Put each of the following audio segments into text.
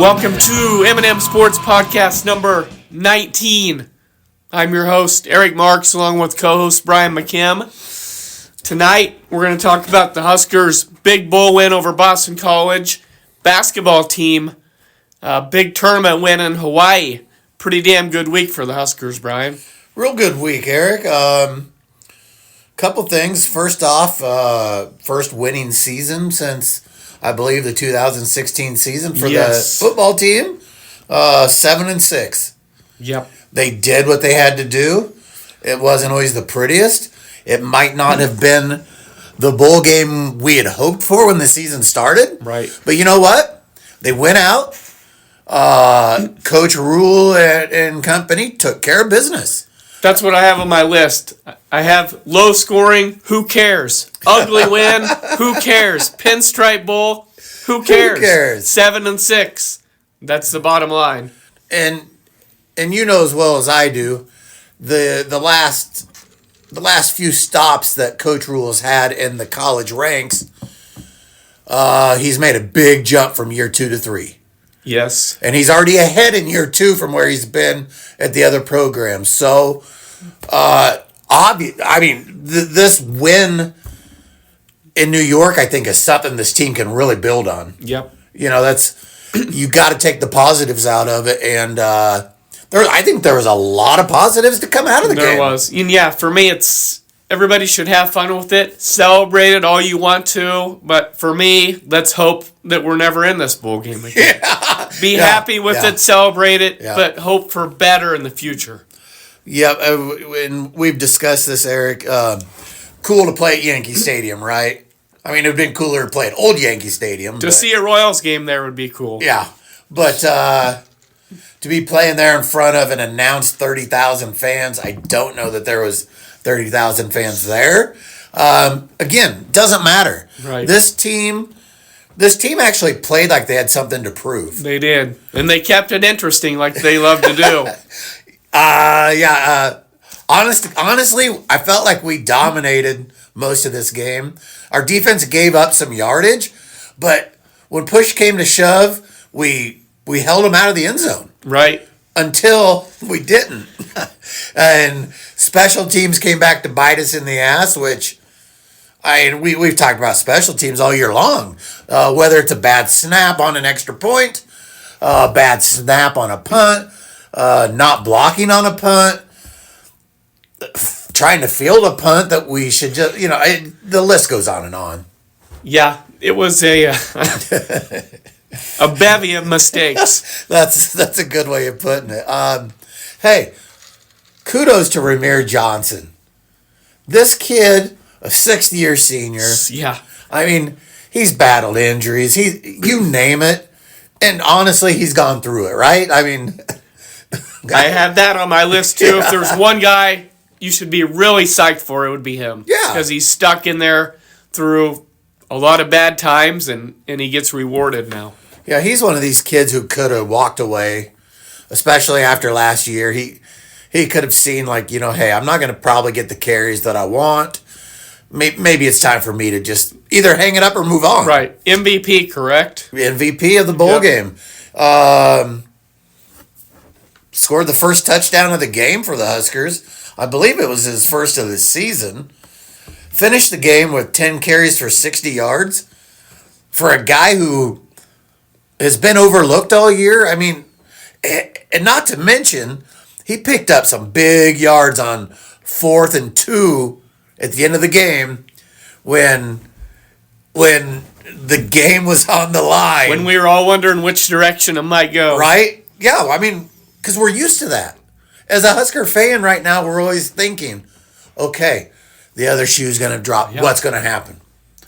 Welcome to M&M Sports Podcast number 19. I'm your host, Eric Marks, along with co-host Brian McKim. Tonight, we're going to talk about the Huskers' big bowl win over Boston College, basketball team, big tournament win in Hawaii. Pretty damn good week for the Huskers, Brian. Real good week, Eric. Couple things. First off, first winning season since, I believe, the 2016 season for the football team. 7-6. Yep. They did what they had to do. It wasn't always the prettiest. It might not have been the bowl game we had hoped for when the season started. Right. But you know what? They went out. Coach Rule and company took care of business. That's what I have on my list. I have low scoring, who cares? Ugly win, who cares? Pinstripe Bowl, who cares? Who cares? 7-6. That's the bottom line. And you know as well as I do, the last few stops that Coach Rule has had in the college ranks, he's made a big jump from year 2 to 3. Yes. And he's already ahead in year 2 from where he's been at the other programs. So, this win in New York, I think, is something this team can really build on. Yep. You know, you got to take the positives out of it. And I think there was a lot of positives to come out of the game. There was. And yeah, for me, it's everybody should have fun with it. Celebrate it all you want to. But for me, let's hope that we're never in this bowl game again. Be happy with it, celebrate it, but hope for better in the future. Yep, and we've discussed this, Eric. Cool to play at Yankee Stadium, right? I mean, it would have been cooler to play at Old Yankee Stadium. To see a Royals game there would be cool. Yeah, but to be playing there in front of an announced 30,000 fans, I don't know that there was 30,000 fans there. Again, doesn't matter. Right. This team actually played like they had something to prove. They did. And they kept it interesting like they love to do. Honestly, I felt like we dominated most of this game. Our defense gave up some yardage, but when push came to shove, we held them out of the end zone. Right. Until we didn't. And special teams came back to bite us in the ass, which... we've talked about special teams all year long. Whether it's a bad snap on an extra point, a bad snap on a punt, not blocking on a punt, trying to field a punt that we should just, the list goes on and on. Yeah, it was a bevy of mistakes. That's a good way of putting it. Hey, kudos to Ramir Johnson. This kid... a sixth-year senior. Yeah. I mean, he's battled injuries. You name it. And honestly, he's gone through it, right? I mean... I have that on my list, too. Yeah. If there's one guy you should be really psyched for, it would be him. Yeah. Because he's stuck in there through a lot of bad times, and he gets rewarded now. Yeah, he's one of these kids who could have walked away, especially after last year. He could have seen, hey, I'm not going to probably get the carries that I want. Maybe it's time for me to just either hang it up or move on. Right. MVP, correct? MVP of the bowl game. Scored the first touchdown of the game for the Huskers. I believe it was his first of the season. Finished the game with 10 carries for 60 yards. For a guy who has been overlooked all year, I mean, and not to mention, he picked up some big yards on 4th and 2 at the end of the game, when the game was on the line. When we were all wondering which direction it might go. Right? Yeah, I mean, because we're used to that. As a Husker fan right now, we're always thinking, okay, the other shoe's going to drop. Yep. What's going to happen?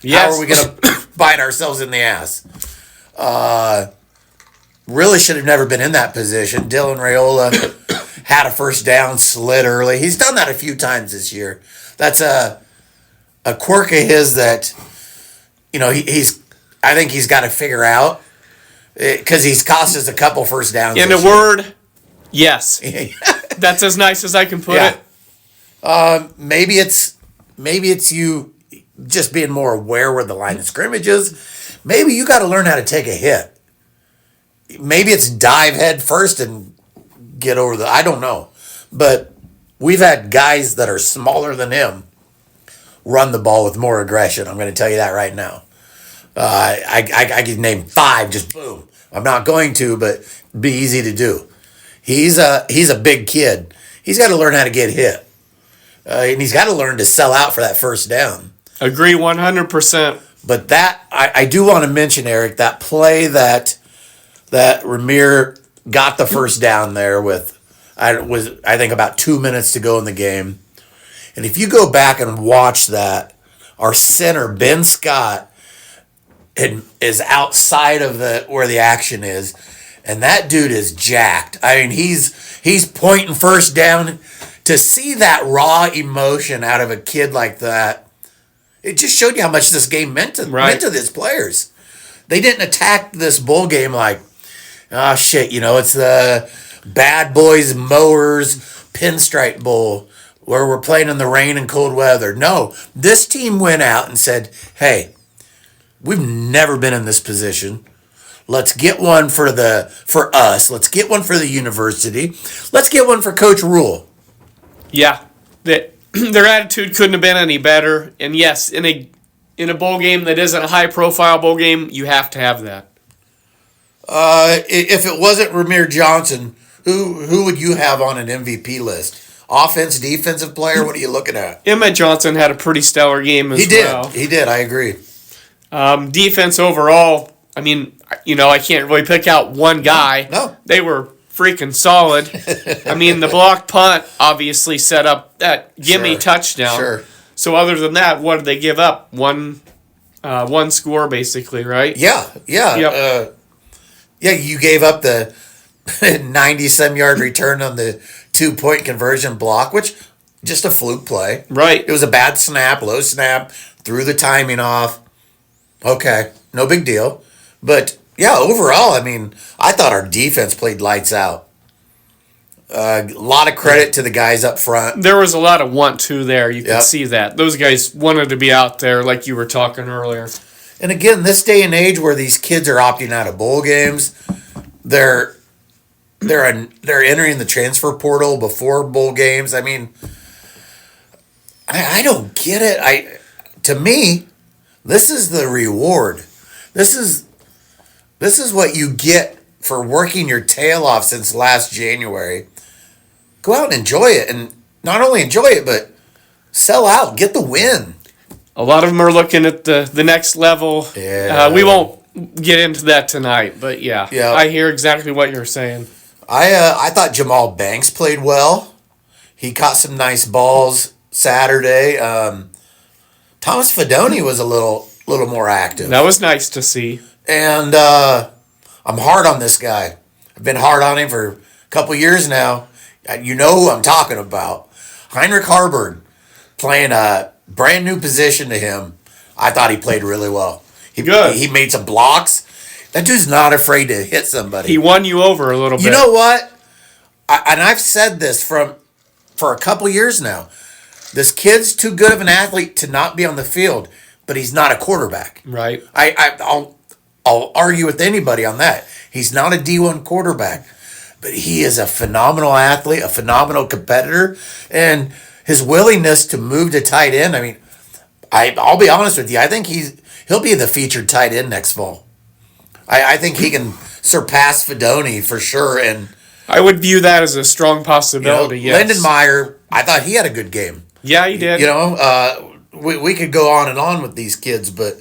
Yes. How are we going to bite ourselves in the ass? Really should have never been in that position. Dylan Raiola had a first down, slid early. He's done that a few times this year. That's a quirk of his that, I think he's got to figure out, because he's cost us a couple first downs. In a word, yes. That's as nice as I can put it. Maybe it's you just being more aware where the line of scrimmage is. Maybe you got to learn how to take a hit. maybe it's dive head first and get over the. I don't know, but we've had guys that are smaller than him run the ball with more aggression. I'm going to tell you that right now. I could name 5, just boom. I'm not going to, but it'd be easy to do. He's a big kid. He's got to learn how to get hit, and he's got to learn to sell out for that first down. Agree 100%. But that I do want to mention, Eric, that play that Ramir got the first down there with I think about 2 minutes to go in the game. And if you go back and watch that, our center, Ben Scott, is outside of where the action is, and that dude is jacked. I mean, he's pointing first down. To see that raw emotion out of a kid like that, it just showed you how much this game meant to these players. They didn't attack this bowl game like, oh shit, it's the Bad Boys Mowers Pinstripe Bowl where we're playing in the rain and cold weather. No, this team went out and said, hey, we've never been in this position. Let's get one for us. Let's get one for the university. Let's get one for Coach Rule. Yeah, their attitude couldn't have been any better. And yes, in a bowl game that isn't a high-profile bowl game, you have to have that. If it wasn't Ramir Johnson, who would you have on an MVP list? Offense, defensive player? What are you looking at? Emmett Johnson had a pretty stellar game as well. He did. I agree. Defense overall, I mean, I can't really pick out one guy. No. They were freaking solid. I mean, the blocked punt obviously set up that gimme touchdown. Sure. So other than that, what did they give up? One score, basically, right? Yeah. Yep. You gave up the 90-some yard return on the 2-point conversion block, which just a fluke play. Right. It was a bad snap, low snap, threw the timing off. Okay, no big deal. But, yeah, overall, I mean, I thought our defense played lights out. A lot of credit to the guys up front. There was a lot of want-to there. You can see that. Those guys wanted to be out there like you were talking earlier. And again, this day and age where these kids are opting out of bowl games, they're entering the transfer portal before bowl games. I mean, I don't get it. To me, this is the reward. This is what you get for working your tail off since last January. Go out and enjoy it, and not only enjoy it, but sell out, get the win. A lot of them are looking at the next level. Yeah. We won't get into that tonight, but yeah, I hear exactly what you're saying. I thought Jamal Banks played well. He caught some nice balls Saturday. Thomas Fedoni was a little more active. That was nice to see. And I'm hard on this guy. I've been hard on him for a couple years now. You know who I'm talking about. Heinrich Harburg playing a brand new position to him. I thought he played really well. Good. He made some blocks. That dude's not afraid to hit somebody. He won you over a little bit. You know what? I've said this for a couple years now. This kid's too good of an athlete to not be on the field, but he's not a quarterback. Right. I'll argue with anybody on that. He's not a D1 quarterback, but he is a phenomenal athlete, a phenomenal competitor, and his willingness to move to tight end. I mean, I'll be honest with you. I think he'll be the featured tight end next fall. I think he can surpass Fedoni for sure. And I would view that as a strong possibility. Yes. Lindenmeyer, I thought he had a good game. Yeah, he did. We could go on and on with these kids, but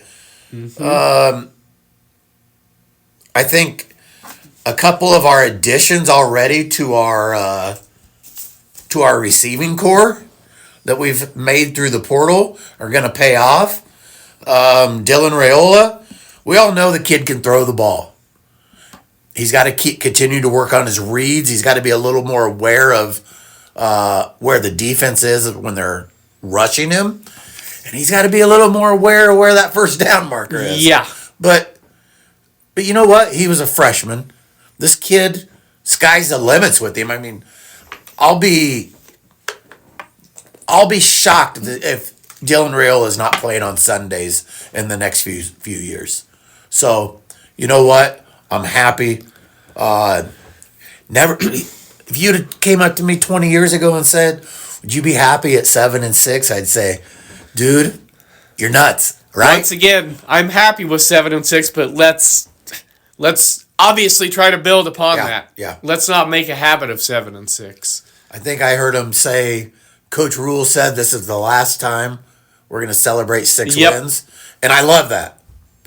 I think a couple of our additions already to our receiving core that we've made through the portal are going to pay off. Dylan Raiola, we all know the kid can throw the ball. He's got to continue to work on his reads. He's got to be a little more aware of where the defense is when they're rushing him. And he's got to be a little more aware of where that first down marker is. Yeah. But you know what? He was a freshman. This kid, sky's the limits with him. I mean, I'll be shocked if Dylan Raiola is not playing on Sundays in the next few years. So, you know what? I'm happy. Never. If you came up to me 20 years ago and said, "Would you be happy at 7-6?" I'd say, "Dude, you're nuts." Right? Once again, I'm happy with 7-6, but let's obviously try to build upon that. Yeah. Let's not make a habit of 7-6. I think I heard him say, Coach Rule said this is the last time we're going to celebrate 6 wins. And I love that.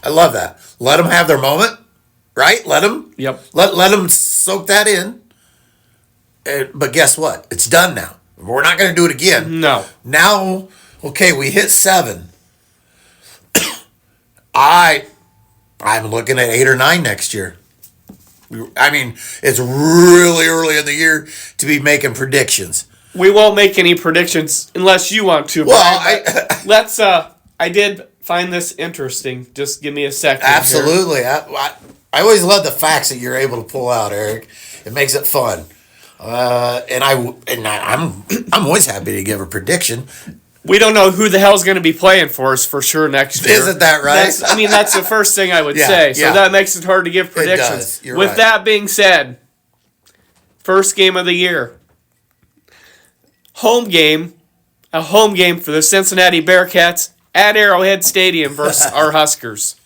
Let them have their moment, right? Let them soak that in. But guess what? It's done now. We're not going to do it again. No. Now, okay, we hit 7. I'm looking at 8 or 9 next year. I mean, it's really early in the year to be making predictions. We won't make any predictions unless you want to. Well, let's. I did find this interesting. Just give me a second. Absolutely. I always love the facts that you're able to pull out, Eric. It makes it fun. I'm always happy to give a prediction. We don't know who the hell's going to be playing for us for sure next year. Isn't that right? That's the first thing I would say. So that makes it hard to give predictions. It does. You're With right. that being said, first game of the year. A home game for the Cincinnati Bearcats at Arrowhead Stadium versus our Huskers.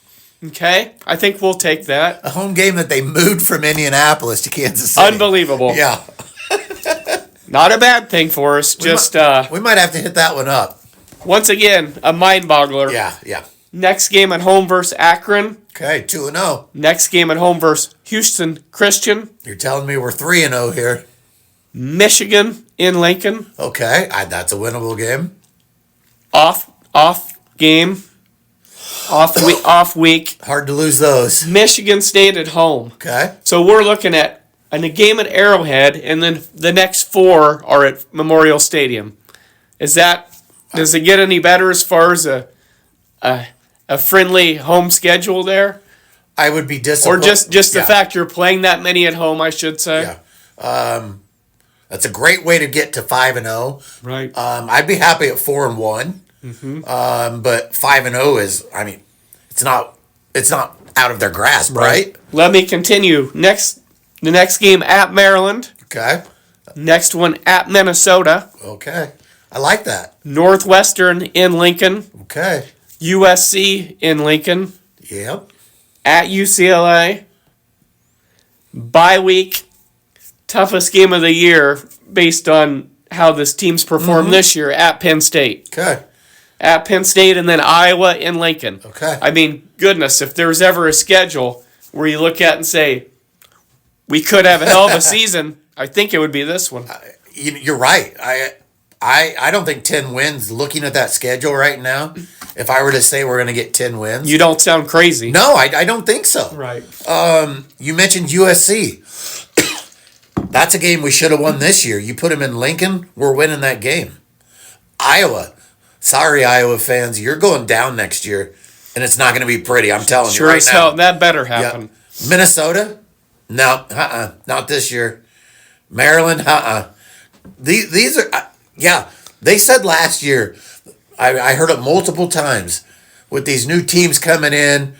Okay? I think we'll take that. A home game that they moved from Indianapolis to Kansas City. Unbelievable. Yeah. Not a bad thing for us. We might have to hit that one up. Once again, a mind boggler. Yeah. Next game at home versus Akron. Okay, 2-0. Next game at home versus Houston Christian. You're telling me we're 3-0 here. Michigan in Lincoln. Okay, that's a winnable game. Off week. Hard to lose those. Michigan State at home. Okay. So we're looking at a game at Arrowhead, and then the next 4 are at Memorial Stadium. Does it get any better as far as a friendly home schedule there? I would be disappointed. Or just the fact you're playing that many at home, I should say. Yeah. That's a great way to get to 5-0. Right. I'd be happy at 4-1. Mm-hmm. But 5-0 is, I mean, it's not out of their grasp, right? Let me continue. The next game at Maryland. Okay. Next one at Minnesota. Okay. I like that. Northwestern in Lincoln. Okay. USC in Lincoln. Yep. At UCLA. Bye week. Toughest game of the year based on how this team's performed this year at Penn State. Okay. At Penn State and then Iowa in Lincoln. Okay. I mean, goodness, if there's ever a schedule where you look at and say, we could have a hell of a season, I think it would be this one. You're right. I don't think 10 wins, looking at that schedule right now, if I were to say we're going to get 10 wins. You don't sound crazy. No, I don't think so. Right. You mentioned USC. That's a game we should have won this year. You put them in Lincoln, we're winning that game. Iowa. Sorry, Iowa fans. You're going down next year, and it's not going to be pretty. I'm telling you right now. Sure as hell. That better happen. Yeah. Minnesota? No, not this year. Maryland? These are, they said last year, I heard it multiple times, with these new teams coming in,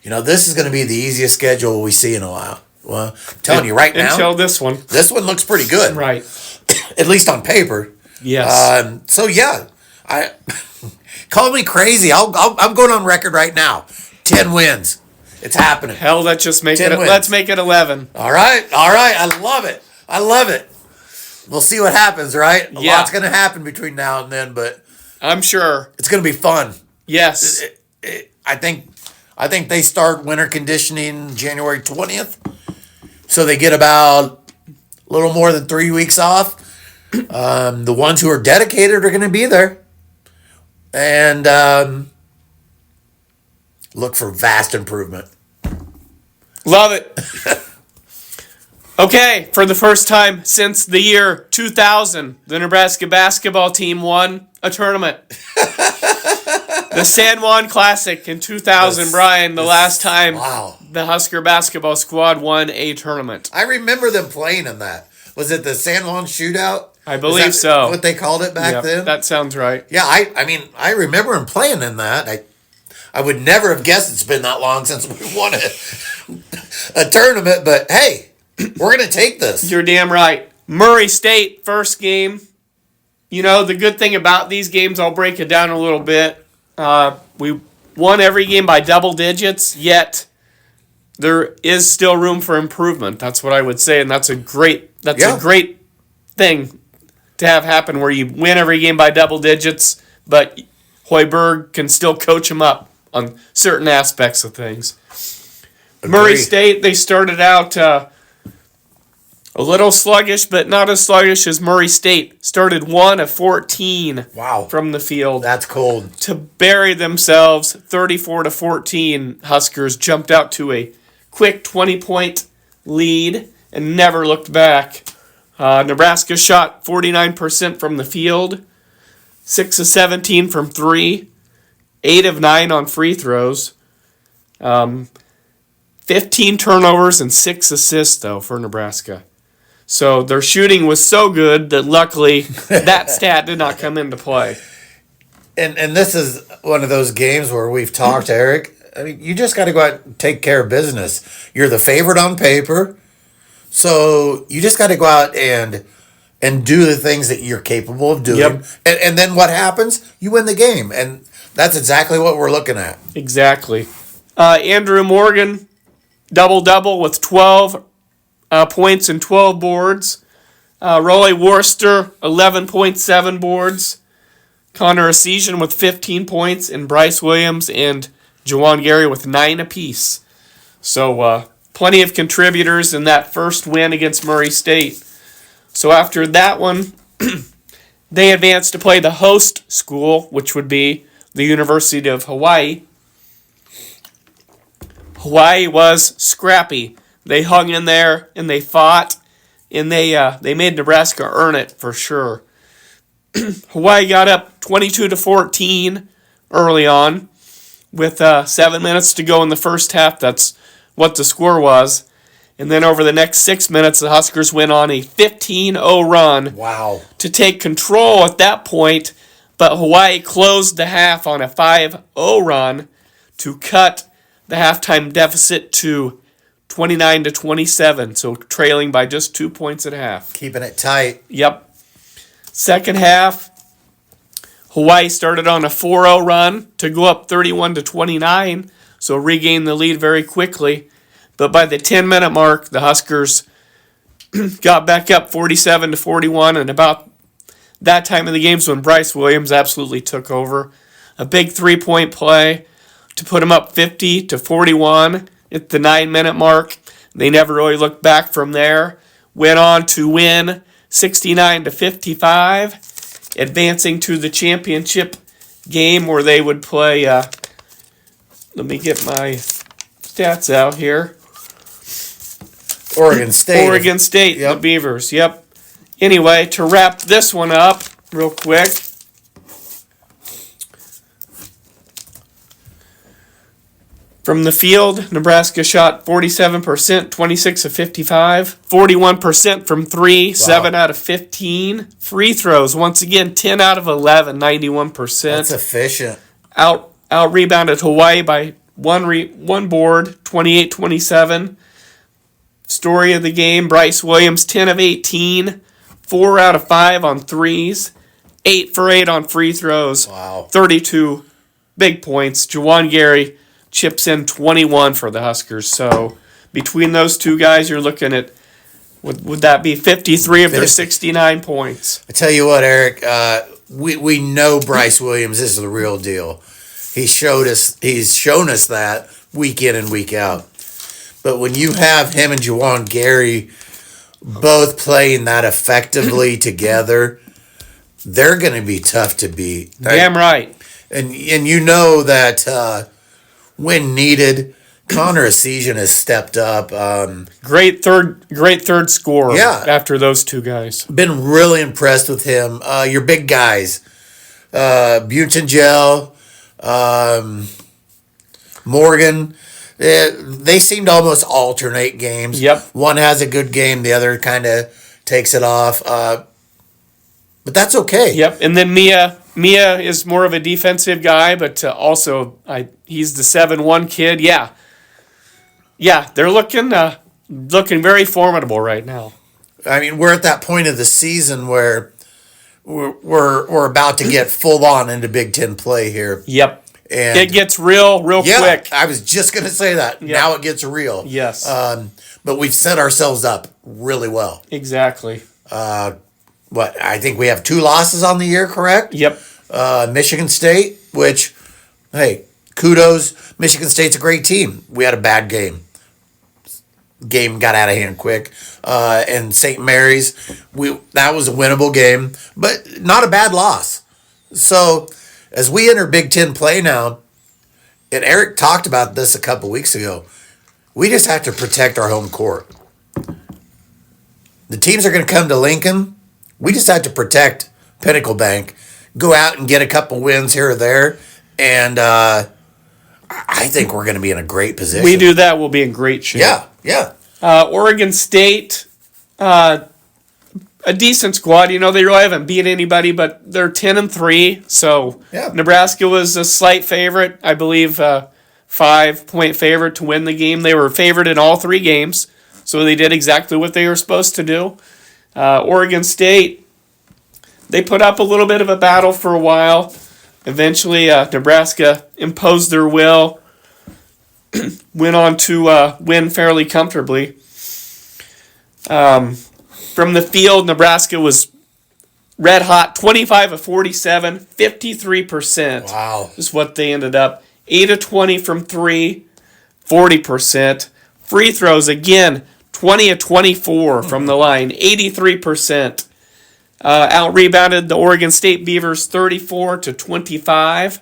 this is going to be the easiest schedule we see in a while. Well, I'm telling you right now. Until this one. This one looks pretty good. Right. At least on paper. Yes. Call me crazy. I'm going on record right now. 10 wins. It's happening. Hell, let's make it 11. All right. I love it. We'll see what happens, right? A lot's going to happen between now and then, but I'm sure it's going to be fun. Yes. I think they start winter conditioning January 20th. So they get about a little more than 3 weeks off. The ones who are dedicated are going to be there. And look for vast improvement. Love it. Okay, for the first time since the year 2000, the Nebraska basketball team won a tournament. The San Juan Classic in 2000, Brian, the last time the Husker basketball squad won a tournament. I remember them playing in that. Was it the San Juan Shootout? I believe so. What they called it back then? That sounds right. Yeah, I remember them playing in that. I would never have guessed it's been that long since we won a tournament, but hey, We're going to take this. You're damn right. Murray State, first game. You know, the good thing about these games, I'll break it down a little bit. We won every game by double digits, yet there is still room for improvement. That's what I would say, and that's a great thing to have happen where you win every game by double digits, but Hoiberg can still coach them up on certain aspects of things. Agree. Murray State, they started out a little sluggish, but not as sluggish as Murray State. Started 1 of 14 from the field. That's cold. To bury themselves 34-14, Huskers jumped out to a quick 20-point lead and never looked back. Nebraska shot 49% from the field, 6 of 17 from 3, 8 of 9 on free throws, 15 turnovers and 6 assists, though, for Nebraska. So their shooting was so good that luckily that stat did not come into play. And this is one of those games where we've talked, Eric. I mean, you just got to go out and take care of business. You're the favorite on paper, so you just got to go out and do the things that you're capable of doing. Yep. And then what happens? You win the game, and that's exactly what we're looking at. Exactly. Andrew Morgan, double-double with 12 points and 12 boards. Rolly Worcester, 11.7 boards. Connor Essegian with 15 points, and Bryce Williams and Juwan Gary with 9 apiece. So plenty of contributors in that first win against Murray State. So after that one, they advanced to play the host school, which would be the University of Hawaii. Hawaii was scrappy. They hung in there and they fought, and they made Nebraska earn it for sure. Hawaii got up 22-14 early on with 7 minutes to go in the first half. That's what the score was. And then over the next 6 minutes, the Huskers went on a 15-0 run. Wow. To take control at that point, but Hawaii closed the half on a 5-0 run to cut the halftime deficit to 29-27, so trailing by just 2 points at half. Keeping it tight. Yep. Second half, Hawaii started on a 4-0 run to go up 31-29, so regain the lead very quickly. But by the 10-minute mark, the Huskers got back up 47-41, and about that time of the game is when Bryce Williams absolutely took over. A big three-point play to put them up 50-41 at the 9-minute mark. They never really looked back from there. Went on to win 69-55, advancing to the championship game where they would play. Let me get my stats out here. Oregon State. Yep. The Beavers. Yep. Anyway, to wrap this one up real quick. From the field, Nebraska shot 47%, 26 of 55, 41% from 3, 7 out of 15. Free throws, once again, 10 out of 11, 91%. That's efficient. Out rebounded Hawaii by one board, 28-27. Story of the game, Bryce Williams, 10 of 18, 4 out of 5 on threes, 8 for 8 on free throws, 32 big points. Juwan Gary chips in 21 for the Huskers. So between those two guys, you're looking at, would that be 53 of their 69 points? I tell you what, Eric, we know Bryce Williams is the real deal. He's shown us that week in and week out. But when you have him and Juwan Gary both playing that effectively together, they're going to be tough to beat. Damn right. And you know that when needed, Connor Essegian has stepped up. Great third scorer after those two guys. Been really impressed with him. Your big guys, Butangel, Morgan. They seem to almost alternate games. Yep. One has a good game, the other kind of takes it off. But that's okay. Yep. And then Mia is more of a defensive guy, but also he's the 7-1 kid. Yeah, they're looking looking very formidable right now. I mean, we're at that point of the season where we're about to get full on into Big Ten play here. Yep. And it gets real quick. I was just going to say that. Yep. Now it gets real. Yes. But we've set ourselves up really well. Exactly. I think we have 2 losses on the year, correct? Yep. Michigan State, which, hey, kudos. Michigan State's a great team. We had a bad game. Game got out of hand quick. And St. Mary's, that was a winnable game, but not a bad loss. So as we enter Big Ten play now, and Eric talked about this a couple weeks ago, we just have to protect our home court. The teams are going to come to Lincoln. We just have to protect Pinnacle Bank, go out and get a couple wins here or there, and I think we're going to be in a great position. We do that, we'll be in great shape. Yeah. Oregon State, a decent squad. You know, they really haven't beat anybody, but they're 10-3. So yeah. Nebraska was a slight favorite, I believe, 5-point favorite to win the game. They were favored in all 3 games, so they did exactly what they were supposed to do. Oregon State, they put up a little bit of a battle for a while. Eventually, Nebraska imposed their will, went on to win fairly comfortably. From the field, Nebraska was red hot, 25 of 47, 53%. Wow. Is what they ended up. 8 of 20 from 3, 40%. Free throws, again, 20 of 24 from the line, 83%. Out-rebounded the Oregon State Beavers 34 to 25.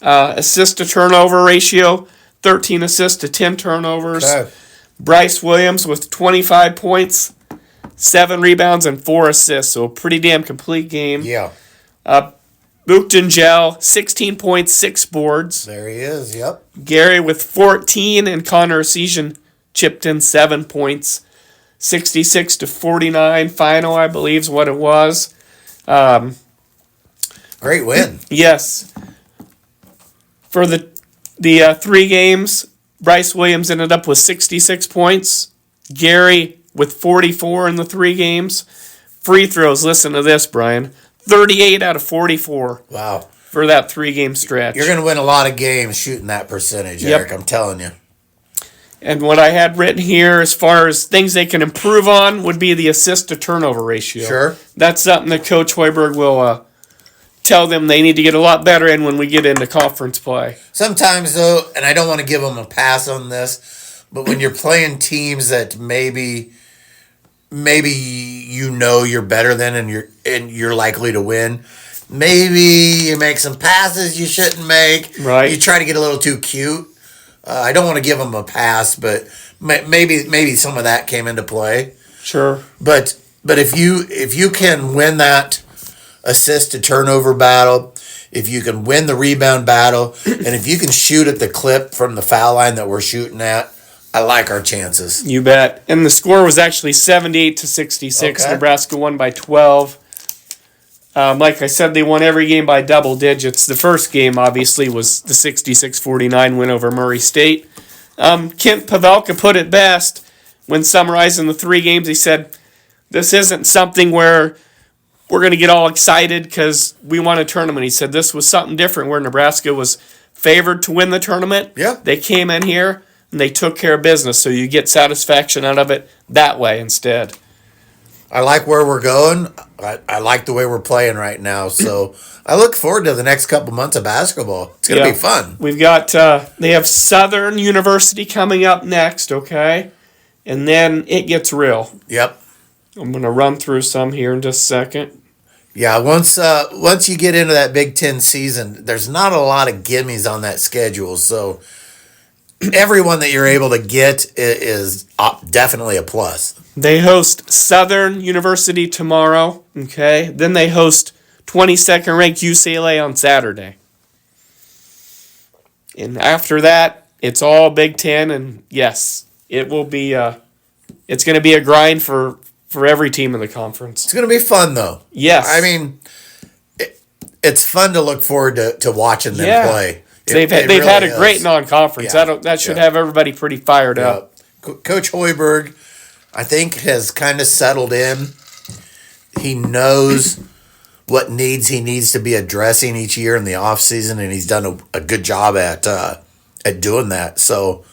Assist to turnover ratio, 13 assists to 10 turnovers. Okay. Bryce Williams with 25 points, 7 rebounds, and 4 assists. So a pretty damn complete game. Yeah. Bookton Gel, 16 points, 6 boards. There he is, yep. Gary with 14, and Connor Esesian chipped in 7 points. 66 to 49 final, I believe, is what it was. Great win. Yes. For the 3 games, Bryce Williams ended up with 66 points. Gary with 44 in the 3 games. Free throws, listen to this, Brian. 38 out of 44. Wow. For that 3-game stretch. You're going to win a lot of games shooting that percentage, Eric, I'm telling you. And what I had written here as far as things they can improve on would be the assist-to-turnover ratio. Sure. That's something that Coach Hoiberg will tell them they need to get a lot better in when we get into conference play. Sometimes, though, and I don't want to give them a pass on this, but when you're playing teams that maybe you know you're better than and you're likely to win, maybe you make some passes you shouldn't make. Right. You try to get a little too cute. I don't want to give them a pass, but maybe some of that came into play. Sure. But if you can win that assist to turnover battle, if you can win the rebound battle, and if you can shoot at the clip from the foul line that we're shooting at, I like our chances. You bet. And the score was actually 78 to 66. Okay. Nebraska won by 12. Like I said, they won every game by double digits. The first game, obviously, was the 66-49 win over Murray State. Kent Pavelka put it best when summarizing the 3 games. He said, this isn't something where we're going to get all excited because we won a tournament. He said this was something different where Nebraska was favored to win the tournament. Yeah. They came in here and they took care of business, so you get satisfaction out of it that way instead. I like where we're going. I like the way we're playing right now. So I look forward to the next couple months of basketball. It's going to be fun. We've got, they have Southern University coming up next, okay? And then it gets real. Yep. I'm going to run through some here in just a second. Yeah, once you get into that Big Ten season, there's not a lot of gimmies on that schedule. So everyone that you're able to get is definitely a plus. They host Southern University tomorrow, okay? Then they host 22nd ranked UCLA on Saturday. And after that, it's all Big Ten, and yes, it will be it's going to be a grind for every team in the conference. It's going to be fun, though. Yes. I mean, it's fun to look forward to watching them play. They've really had a is. great non-conference. Yeah. That should have everybody pretty fired up. Coach Hoiberg, I think, has kind of settled in. He knows what needs he needs to be addressing each year in the offseason, and he's done a good job at doing that. So,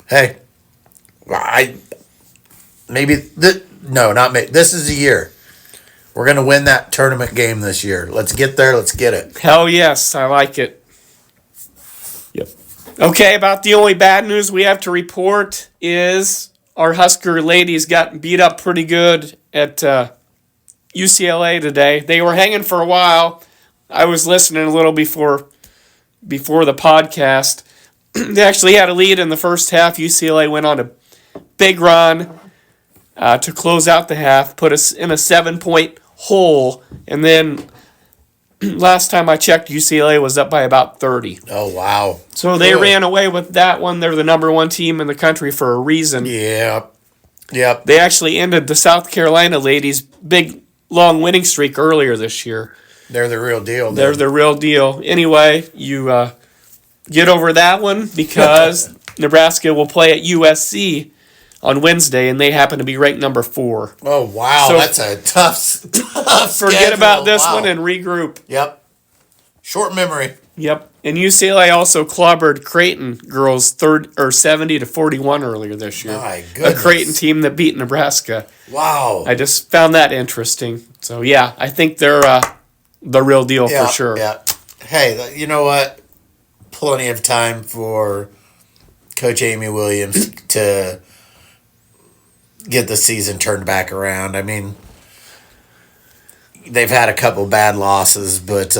hey, not me. This is the year. We're going to win that tournament game this year. Let's get there. Let's get it. Hell yes, I like it. Yep. Okay, about the only bad news we have to report is our Husker ladies got beat up pretty good at UCLA today. They were hanging for a while. I was listening a little before the podcast. They actually had a lead in the first half. UCLA went on a big run to close out the half, put us in a 7-point hole, and then last time I checked, UCLA was up by about 30. Oh, wow. So they ran away with that one. They're the number one team in the country for a reason. Yep. They actually ended the South Carolina ladies' big, long winning streak earlier this year. They're the real deal. They're the real deal. Anyway, you get over that one because Nebraska will play at USC on Wednesday, and they happen to be ranked number 4. Oh, wow. So that's a tough forget schedule. about this one and regroup. Yep. Short memory. Yep. And UCLA also clobbered Creighton girls 70-41 earlier this year. My goodness. A Creighton team that beat Nebraska. Wow. I just found that interesting. So, yeah, I think they're the real deal for sure. Yeah. Hey, you know what? Plenty of time for Coach Amy Williams to get the season turned back around. I mean, they've had a couple bad losses, but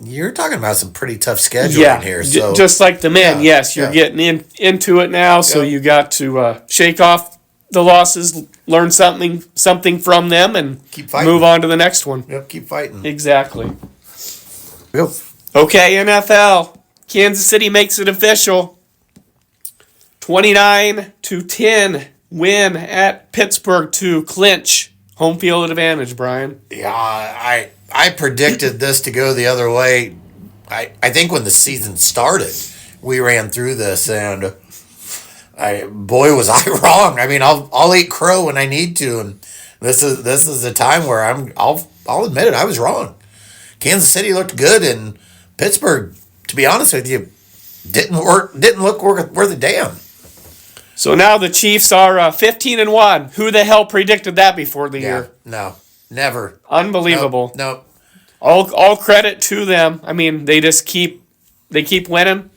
you're talking about some pretty tough scheduling here. So just like the men, yes, you're getting into it now, so you got to shake off the losses, learn something from them, and keep fighting. Move on to the next one. Yep, keep fighting. Exactly. Yep. Okay, NFL. Kansas City makes it official. 29-10 win at Pittsburgh to clinch home field advantage, Brian. Yeah, I predicted this to go the other way. I think when the season started, we ran through this, and was I wrong. I mean, I'll eat crow when I need to, and this is the time where I'll admit it. I was wrong. Kansas City looked good, and Pittsburgh, to be honest with you, didn't look worth a damn. So now the Chiefs are 15-1. Who the hell predicted that before the year? No, never. Unbelievable. Nope. All credit to them. I mean, they keep winning.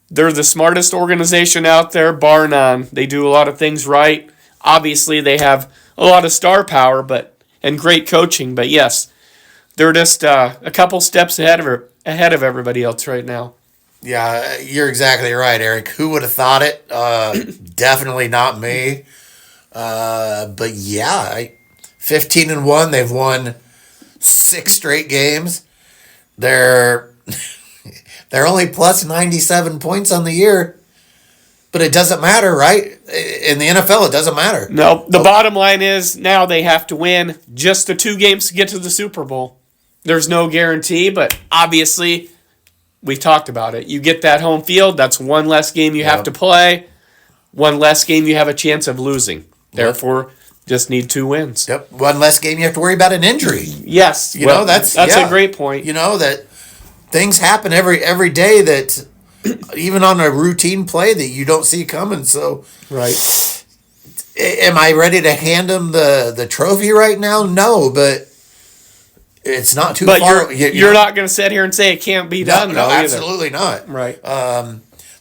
They're the smartest organization out there, bar none. They do a lot of things right. Obviously, they have a lot of star power, and great coaching. But yes, they're just a couple steps ahead of everybody else right now. Yeah, you're exactly right, Eric. Who would have thought it? Definitely not me. But yeah, 15-1. They've won 6 straight games. They're only plus 97 points on the year, but it doesn't matter, right? In the NFL, it doesn't matter. No, the bottom line is now they have to win just the 2 games to get to the Super Bowl. There's no guarantee, but obviously, we talked about it. You get that home field, that's one less game you have to play, one less game you have a chance of losing. Therefore, just need 2 wins. Yep, one less game you have to worry about an injury. Yes, that's a great point. You know that things happen every day that even on a routine play that you don't see coming. So, right. Am I ready to hand them the trophy right now? No, but it's not too far. You're not going to sit here and say it can't be done. No, absolutely not. Right.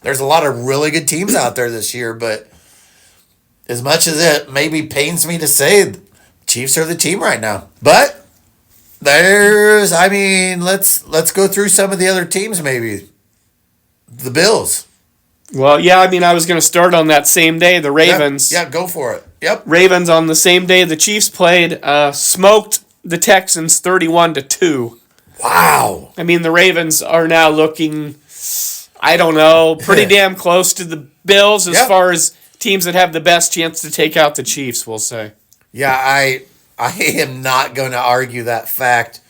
There's a lot of really good teams out there this year, but as much as it maybe pains me to say, Chiefs are the team right now. But let's go through some of the other teams maybe. The Bills. Well, yeah, I was going to start on that same day. The Ravens. Yeah, go for it. Yep. Ravens on the same day the Chiefs played, smoked the Texans 31-2. Wow. The Ravens are now looking, I don't know, pretty damn close to the Bills as far as teams that have the best chance to take out the Chiefs, we'll say. Yeah, I am not going to argue that fact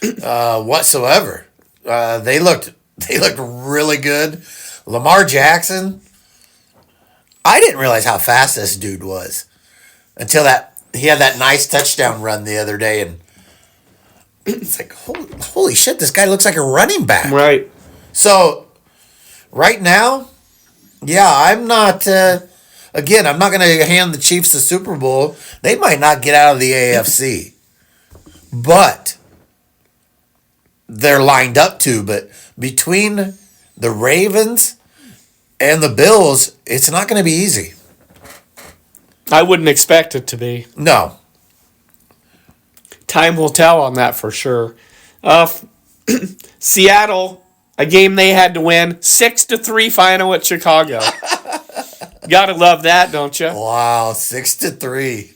whatsoever. They looked really good. Lamar Jackson, I didn't realize how fast this dude was until he had that nice touchdown run the other day, and it's like, holy shit, this guy looks like a running back. Right. So, right now, yeah, I'm not, I'm not going to hand the Chiefs the Super Bowl. They might not get out of the AFC, but they're lined up to. But between the Ravens and the Bills, it's not going to be easy. I wouldn't expect it to be. No. Time will tell on that for sure. Seattle, a game they had to win, 6-3 final at Chicago. Gotta love that, don't you? Wow, 6-3.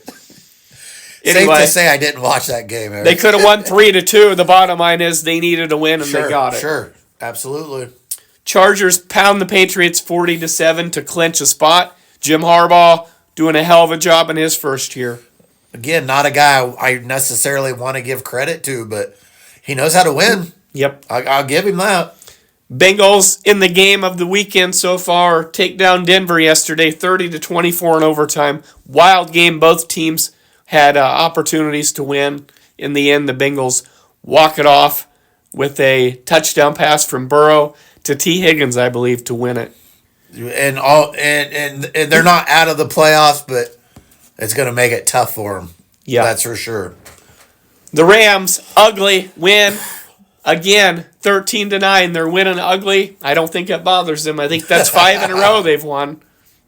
Anyway, Safe to say I didn't watch that game, Eric. they could have won 3-2. The bottom line is they needed a win and they got it. Sure, absolutely. Chargers pound the Patriots 40-7 to clinch a spot. Jim Harbaugh doing a hell of a job in his first year. Again, not a guy I necessarily want to give credit to, but he knows how to win. Yep. I'll give him that. Bengals in the game of the weekend so far take down Denver yesterday 30-24 in overtime. Wild game. Both teams had opportunities to win. In the end, the Bengals walk it off with a touchdown pass from Burrow to T. Higgins, I believe, to win it. And they're not out of the playoffs, but it's going to make it tough for them. Yeah, that's for sure. The Rams, ugly win again, 13-9. They're winning ugly. I don't think it bothers them. I think that's 5 in a row they've won,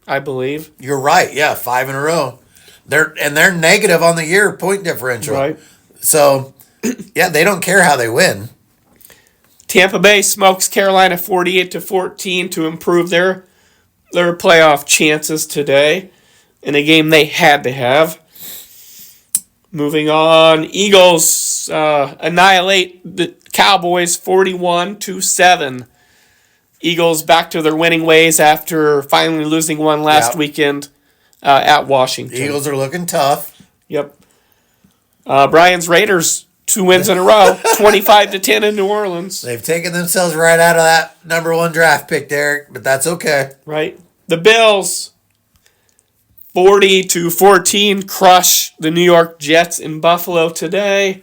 I believe. You're right. Yeah, 5 in a row. They're negative on the year point differential. Right. So, yeah, they don't care how they win. Tampa Bay smokes Carolina 48-14 to improve their playoff chances today in a game they had to have. Moving on, Eagles annihilate the Cowboys 41-7. Eagles back to their winning ways after finally losing one last weekend at Washington. The Eagles are looking tough. Yep. Brian's Raiders, 2 wins in a row, 25-10 in New Orleans. They've taken themselves right out of that number 1 draft pick, Derek, but that's okay. Right. The Bills, 40-14, crush the New York Jets in Buffalo today.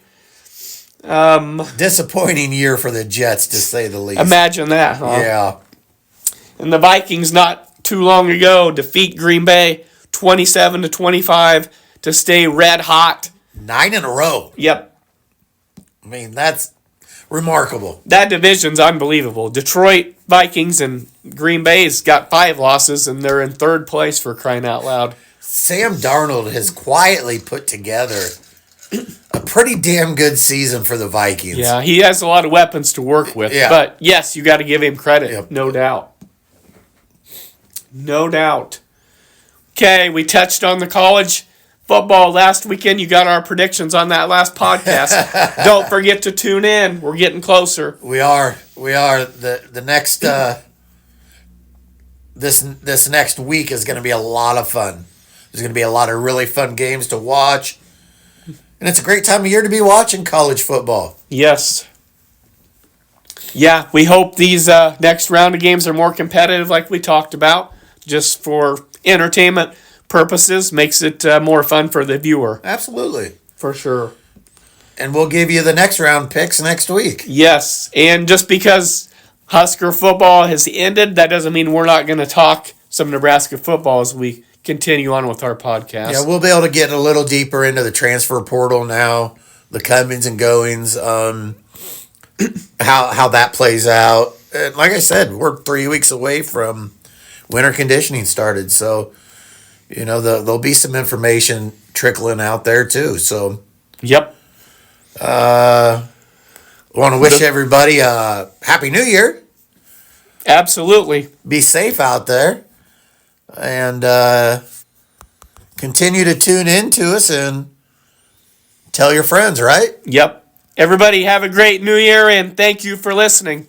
Disappointing year for the Jets, to say the least. Imagine that, huh? Yeah. And the Vikings, not too long ago, defeat Green Bay 27-25 to stay red hot. 9 in a row. Yep. I mean, that's remarkable. That division's unbelievable. Detroit Vikings and Green Bay's got 5 losses, and they're in 3rd place for crying out loud. Sam Darnold has quietly put together a pretty damn good season for the Vikings. Yeah, he has a lot of weapons to work with. Yeah. But, yes, you got to give him credit. Yep. No doubt. No doubt. Okay, we touched on the college football last weekend. You got our predictions on that last podcast. Don't forget to tune in. We're getting closer. We are. The next this next week is going to be a lot of fun. There's going to be a lot of really fun games to watch. And it's a great time of year to be watching college football. Yes. Yeah, we hope these next round of games are more competitive like we talked about. Just for entertainment purposes, makes it more fun for the viewer. Absolutely. For sure. And we'll give you the next round picks next week. Yes, and just because Husker football has ended, that doesn't mean we're not going to talk some Nebraska football as we continue on with our podcast. Yeah, we'll be able to get a little deeper into the transfer portal now, the comings and goings, how that plays out. And like I said, we're 3 weeks away from winter conditioning started, so there'll be some information trickling out there too. So, yep. I want to wish everybody a Happy New Year. Absolutely. Be safe out there, and continue to tune in to us and tell your friends, right? Yep. Everybody have a great New Year, and thank you for listening.